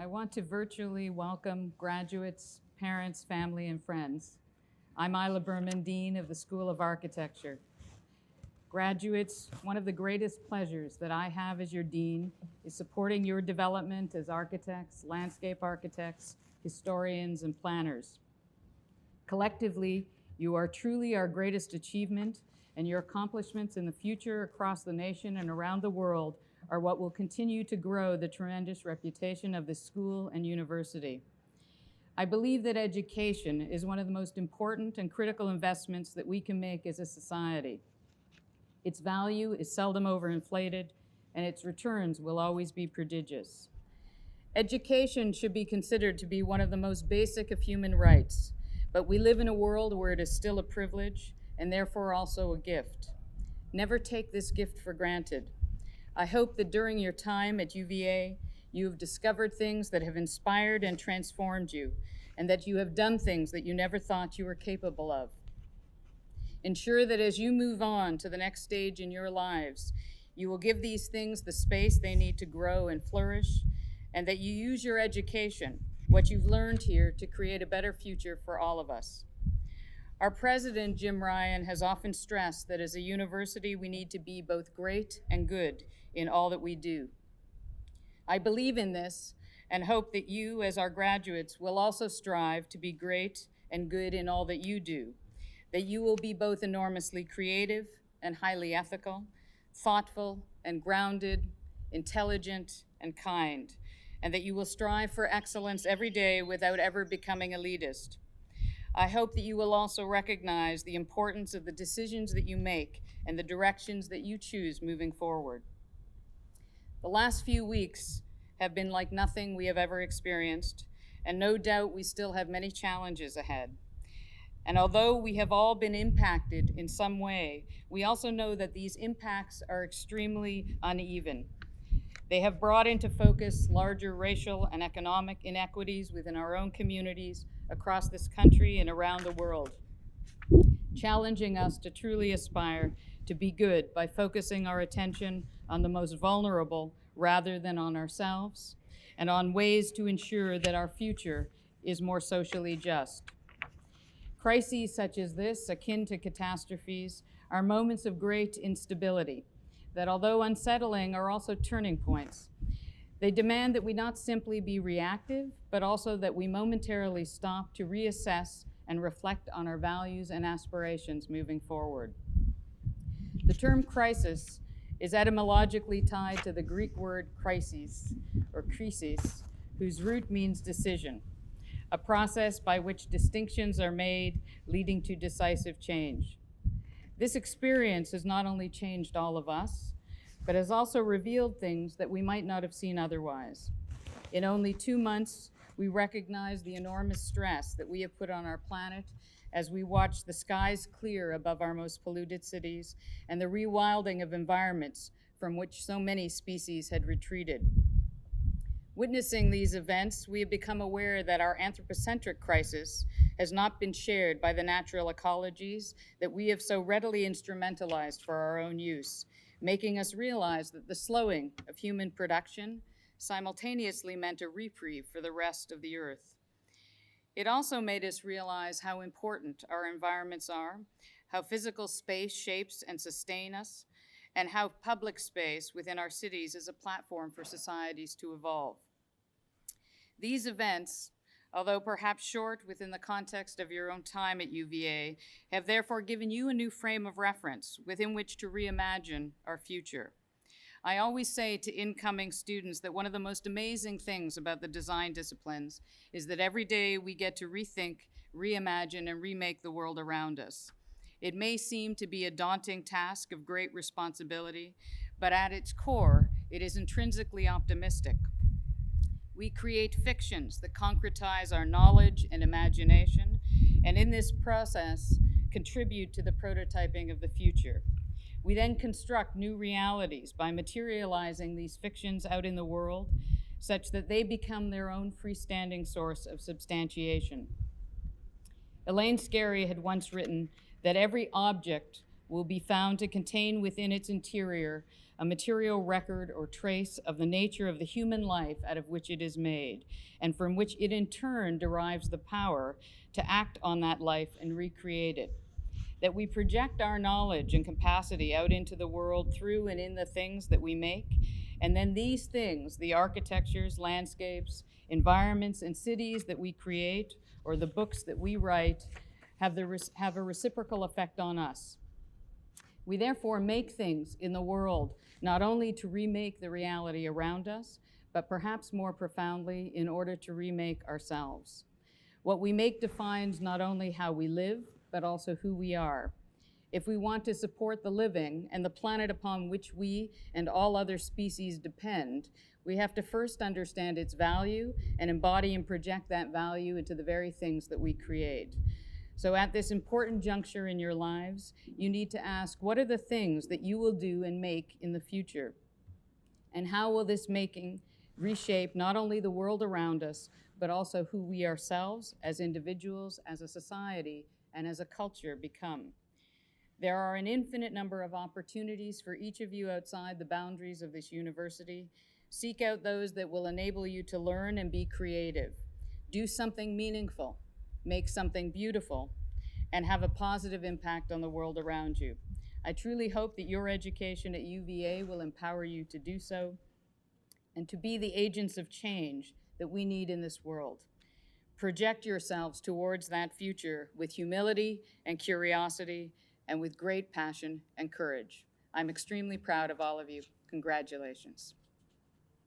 I want to virtually welcome graduates, parents, family, and friends. I'm ILA BERMAN, Dean of the School of Architecture. Graduates, one of the greatest pleasures that I have as your dean is supporting your development as architects, landscape architects, historians, and planners. Collectively, you are truly our greatest achievement, and your accomplishments in the future across the nation and around the world are what will continue to grow the tremendous reputation of this school and university. I believe that education is one of the most important and critical investments that we can make as a society. Its value is seldom overinflated, and its returns will always be prodigious. Education should be considered to be one of the most basic of human rights, but we live in a world where it is still a privilege and therefore also a gift. Never take this gift for granted. I hope that during your time at UVA, you have discovered things that have inspired and transformed you, and that you have done things that you never thought you were capable of. Ensure that as you move on to the next stage in your lives, you will give these things the space they need to grow and flourish, and that you use your education, what you've learned here, to create a better future for all of us. Our president, Jim Ryan, has often stressed that as a university, we need to be both great and good in all that we do. I believe in this and hope that you, as our graduates, will also strive to be great and good in all that you do, that you will be both enormously creative and highly ethical, thoughtful and grounded, intelligent and kind, and that you will strive for excellence every day without ever becoming elitist. I hope that you will also recognize the importance of the decisions that you make and the directions that you choose moving forward. The last few weeks have been like nothing we have ever experienced, and no doubt we still have many challenges ahead. And although we have all been impacted in some way, we also know that these impacts are extremely uneven. They have brought into focus larger racial and economic inequities within our own communities across this country and around the world, challenging us to truly aspire to be good by focusing our attention on the most vulnerable rather than on ourselves, and on ways to ensure that our future is more socially just. Crises such as this, akin to catastrophes, are moments of great instability that, although unsettling, are also turning points. They demand that we not simply be reactive, but also that we momentarily stop to reassess and reflect on our values and aspirations moving forward. The term crisis is etymologically tied to the Greek word krisis, or krisis, whose root means decision, a process by which distinctions are made, leading to decisive change. This experience has not only changed all of us, but has also revealed things that we might not have seen otherwise. In only 2 months, we recognize the enormous stress that we have put on our planet as we watch the skies clear above our most polluted cities and the rewilding of environments from which so many species had retreated. Witnessing these events, we have become aware that our anthropocentric crisis has not been shared by the natural ecologies that we have so readily instrumentalized for our own use, making us realize that the slowing of human production simultaneously meant a reprieve for the rest of the earth. It also made us realize how important our environments are, how physical space shapes and sustain us, and how public space within our cities is a platform for societies to evolve. These events, although perhaps short within the context of your own time at UVA, have therefore given you a new frame of reference within which to reimagine our future. I always say to incoming students that one of the most amazing things about the design disciplines is that every day we get to rethink, reimagine, and remake the world around us. It may seem to be a daunting task of great responsibility, but at its core, it is intrinsically optimistic. We create fictions that concretize our knowledge and imagination, and in this process, contribute to the prototyping of the future. We then construct new realities by materializing these fictions out in the world such that they become their own freestanding source of substantiation. Elaine Scarry had once written that every object will be found to contain within its interior a material record or trace of the nature of the human life out of which it is made, and from which it in turn derives the power to act on that life and recreate it. That we project our knowledge and capacity out into the world through and in the things that we make, and then these things, the architectures, landscapes, environments, and cities that we create, or the books that we write, have a reciprocal effect on us. We therefore make things in the world, not only to remake the reality around us, but perhaps more profoundly, in order to remake ourselves. What we make defines not only how we live, but also who we are. If we want to support the living and the planet upon which we and all other species depend, we have to first understand its value and embody and project that value into the very things that we create. So at this important juncture in your lives, you need to ask, what are the things that you will do and make in the future? And how will this making reshape not only the world around us, but also who we ourselves as individuals, as a society, and as a culture become? There are an infinite number of opportunities for each of you outside the boundaries of this university. Seek out those that will enable you to learn and be creative. Do something meaningful, make something beautiful, and have a positive impact on the world around you. I truly hope that your education at UVA will empower you to do so and to be the agents of change that we need in this world. Project yourselves towards that future with humility and curiosity and with great passion and courage. I'm extremely proud of all of you. Congratulations.